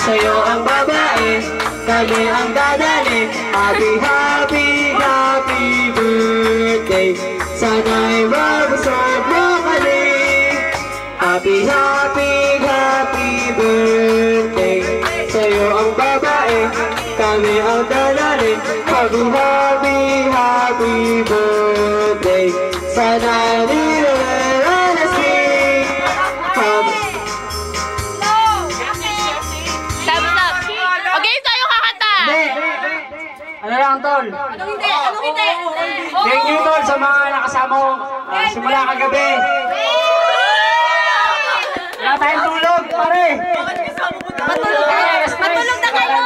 sa'yo ang babae, kami ang dadali. Happy, happy, happy birthday. Sana'y mabusog mo kami. Happy, happy, happy birthday. Sa'yo ang babae, kami ang dadali. Happy, happy, happy birthday. Sana'y nilalalasing. Okay, tayo kakanta. Ano lang, tol? Anong hindi? Anong hindi? Thank you, tol, sa mga nakasama ko simula kagabi. Wala tayong tulog, pare. Matulog na kayo.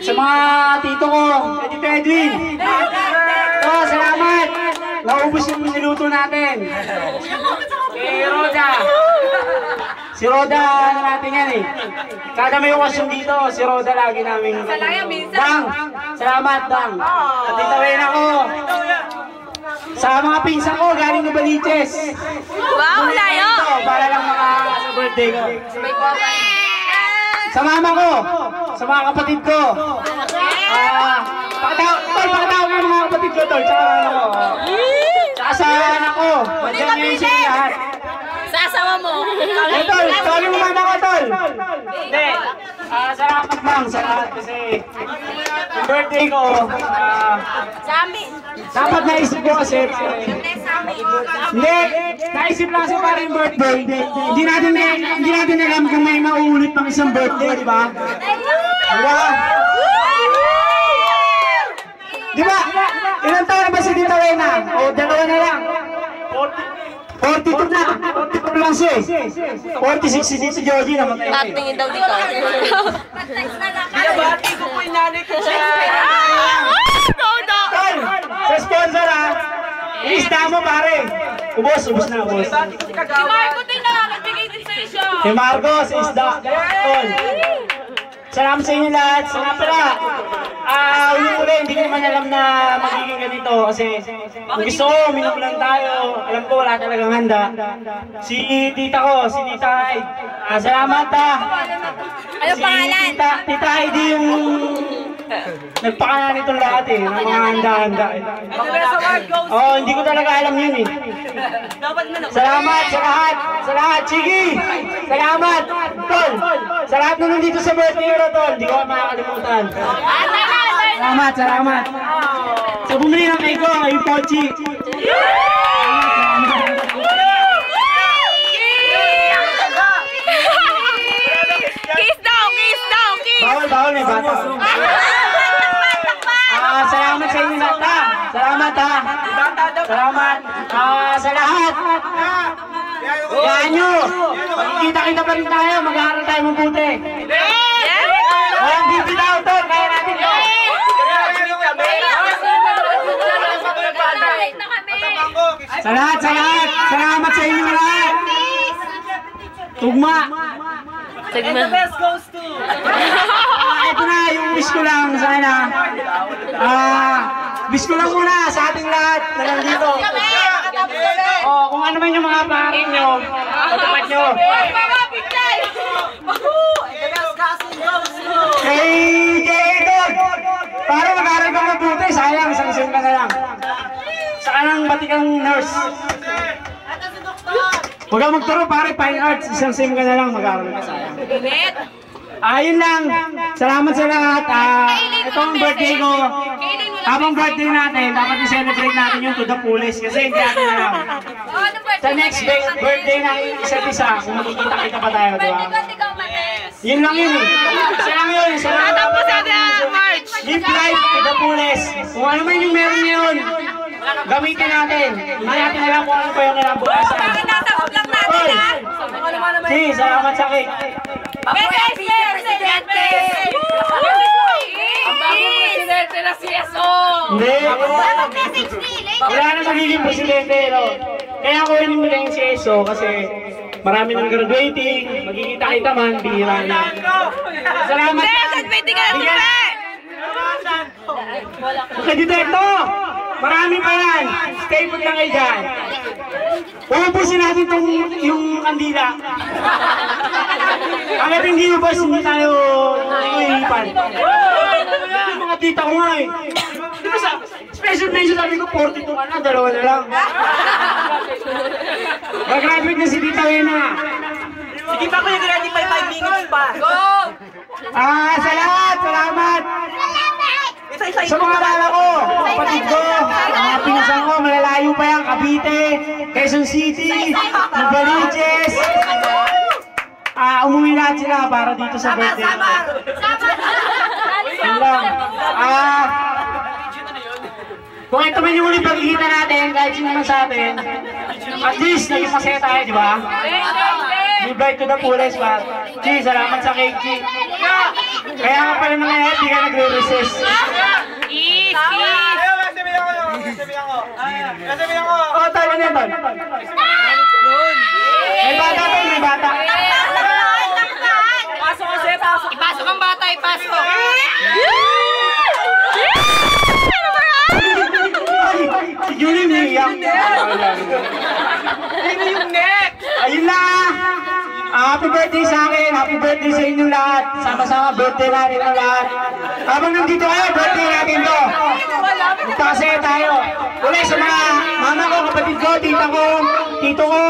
Sa mga tito ko, Tito Edwin. Salamat. Naubos yung niluto natin. Si Roda. Si Roda, ano natin yan eh. Kada may okasyon dito, si Roda lagi namin. Dang, salamat, Dang. At itawin ako. Sa mga pinsan ko, galing na Baliches. Wow, layo. Para lang sa birthday ko. Sa mama ko, sa mga kapatid ko. Pakataw ka mga kapatid ko, tol. Tsaka mama ko. Tsaka sa anak ko. Madyan ngayon sila lahat. Sa asawa mo. Tol, tawagin mo mama ko, tol. Hindi. Salamat lang sa lahat kasi yung birthday ko. Sa amin. Dapat naisip ko kasi. Hindi, naisip lang kasi para yung birthday. Hindi natin alam kung may mauulit pang isang birthday, di ba? Di ba? Ilang taon na ba si Tita Wena? O, dalawa na lang. 42 na. 42 lang siya eh. 46 si Tito Georgie na matay. Patingin daw dito. Binabati ko po yung nanay ko siya. Tol, sa sponsor ha. Iisda mo pare. Ubos na, ubos. Si Marco din na, nagbigay din sa isyo. Kay Marco, sa isda. Tol. Salamat sa inyo lahat. Sa nga pala, uli, hindi ko naman alam na magiging ganito kasi kung gusto ko, minom lang tayo. Alam ko, wala talagang handa. Si tita ko, si Tita Hyde. Salamat ha. Ano pangalan? Tita Hyde yung nagpakanan itong lahat eh, ng mga handa-handa eh. Hindi ko talaga alam yun eh. Salamat sa lahat, Chigi! Salamat, Tol! Sa lahat na nandito sa birthday ko, Tol, hindi ko makakalimutan. Salamat! Sa bumili ng cake ko, yung Pochi. Kiss daw, kiss! Bawal may bata. Salamat sa inyo lahat ha. Salamat. Sa lahat. Kaya nyo, magkikita-kita pa rin tayo, mag-aaral tayo mabuti. Walang bibitaw to, kaya natin to. Sa lahat. Salamat sa inyo lahat. Tugma. And the best goes to... Ito na, yung wish ko lang sana. Wish ko lang muna sa ating lahat na nandito. Kung ano man yung mga pangarin nyo, patupad nyo. Kay J.A. Dog, para mag-aaral ka mabuti, sayang, isang sim ka na lang. Sa kanang batikang nurse. Huwag kang magturo pare, fine arts, isang sim ka na lang, mag-aaral ka, sayang. Ayun lang, salamat sa lahat. Ito ang birthday ko. Habang birthday natin, dapat i-celebrate natin yung to the fullest kasi hindi natin alam. Sa next birthday na isa't isa, kung makikita-kita pa tayo, di ba? Yun lang yun eh. Isa lang yun. Tapos natin March. Live life to the fullest. Kung ano man yung meron ngayon, gamitin natin. Hindi natin alam kung ano pa yung kinabukasan. Natapos lang natin ha. Sige, salamat sa cake. Presidente! Ang bagong presidente na si SO! Hindi. Wala na magiging presidente. Kaya ako inimbitahin si SO kasi marami nang graduating, magkikita-kita man, bihira na. Salamat lang. Graduating ka na tuloy! Makadidekto! Marami pa yan! Stay put lang kayo dyan. Uubusin natin yung kandila. Hanggat hindi ubos, hindi tayo iipan. Yung mga tita ko nga eh. Di ba sa special mention sabi ko, 42 ka na, dalawa na lang. Mag-graduate na si Tita Wena. Sige pa kuya, ready pa 5 minutes pa. Go! Sa lahat, salamat. Sa mga bala ko, kapatid ko, mga pinsan ko, malalayo pa yan, Cavite, Quezon City, Novaliches. Umuwi lahat sila para dito sa birthday. Yun lang. Kung ito man yung ulit pagkikita natin, kahit sino man sa atin, at least naging masaya tayo, di ba? Live life to the fullest, pa. G, salamat sa cake, G. Kaya nga pala na ngayon, di ka nagre-resist. Easy! Oo, tayo na yan, Ton. May bata, Ton, may bata. Pasok kasi, pasok. Ipasok ang bata, ipasok! Si Julie umiiyak. Sino yung next? Ayun na! Happy birthday sa akin! Happy birthday sa inyong lahat! Sama-sama birthday natin ang lahat! Habang nandito kayo, birthday natin to! Magpakasaya tayo! Uli sa mga mama ko, kapatid ko, tita ko, tito ko,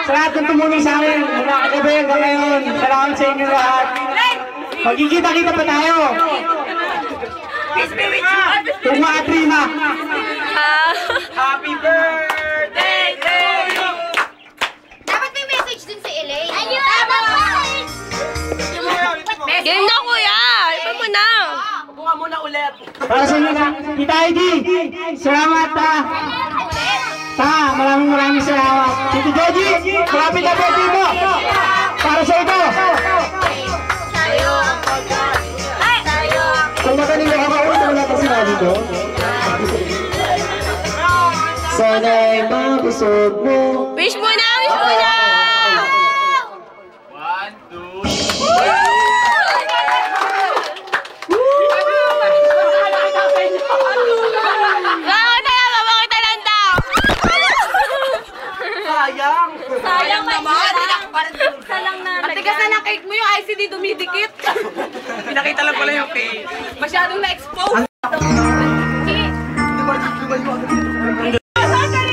sa lahat ng tumulong sa akin, mula kagabi hanggang ngayon, salamat sa inyong lahat! Magkikita-kita pa tayo! Tuma at Rima! Happy birthday to you! Dapat may message dun si Elaine. Ayun! Tama po! Game na kuya! Iba mo na! Upo ka muna ulit. Para sa inyo na, Tita Heidi, salamat maraming salamat. Tito Joji, malapit na birthday mo. Para sa ito. Sa'yo ang pagkat. Sa'yo ang Kung makanila ka ba, wala ka sinabi ko? Sana'y mabusog mo. Wish mo na! Wish mo na! Sayang! Sayang naman! Salang na. Matigas na ng cake mo yung ICD dumidikit. Pinakita lang pala yung cake. Masyadong na-expose.